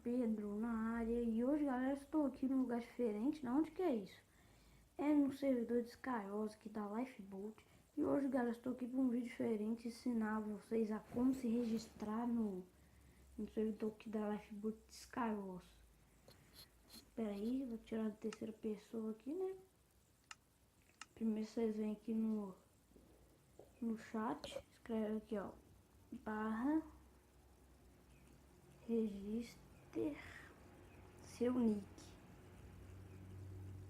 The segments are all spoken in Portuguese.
Pedro na área e hoje, galera, estou aqui num lugar diferente. Onde que é isso? É no servidor de Skyoz aqui da Lifeboat. E hoje, galera, estou aqui para um vídeo diferente, ensinar vocês a como se registrar no servidor aqui da Lifeboat de Skyoz. Espera aí, vou tirar da terceira pessoa aqui, né? Primeiro vocês vêm aqui no chat, escreve aqui, ó, barra register seu nick.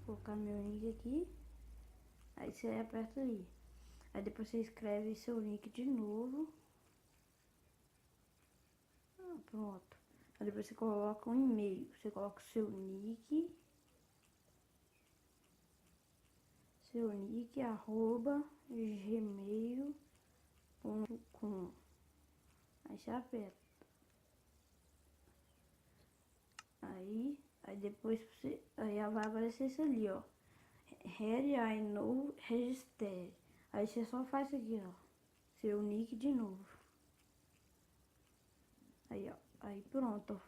Vou colocar meu nick aqui. Aí você aperta aí. Aí depois você escreve seu nick de novo. Pronto. Aí depois você coloca um e-mail. Você coloca o seu nick. Seu nick arroba gmail.com. Aí você aperta. Aí depois você. Aí vai aparecer isso ali, ó. Here I know register. Aí você só faz isso aqui, ó. Seu nick de novo. Aí, ó. Aí pronto.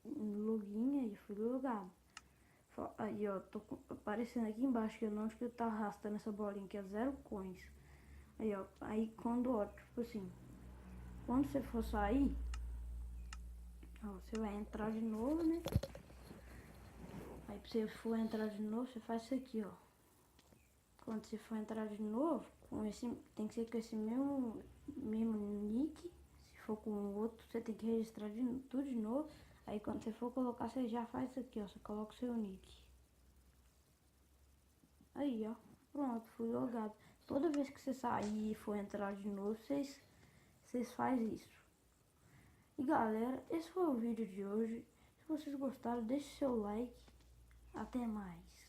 Login aí, fui logado. Aí, ó, tô aparecendo aqui embaixo que eu não, acho que eu tá arrastando essa bolinha que é 0 coins. Aí, ó. Aí quando, ó, tipo assim, quando você for sair, ó, você vai entrar de novo, né? Aí pra você for entrar de novo, você faz isso aqui, ó. Quando você for entrar de novo, com esse, tem que ser com esse mesmo nick. Se for com o outro, você tem que registrar tudo de novo. Aí quando você for colocar, você já faz isso aqui, ó. Você coloca o seu nick. Aí, ó. Pronto, fui logado. Toda vez que você sair e for entrar de novo, vocês fazem isso. E galera, esse foi o vídeo de hoje. Se vocês gostaram, deixe seu like. Até mais.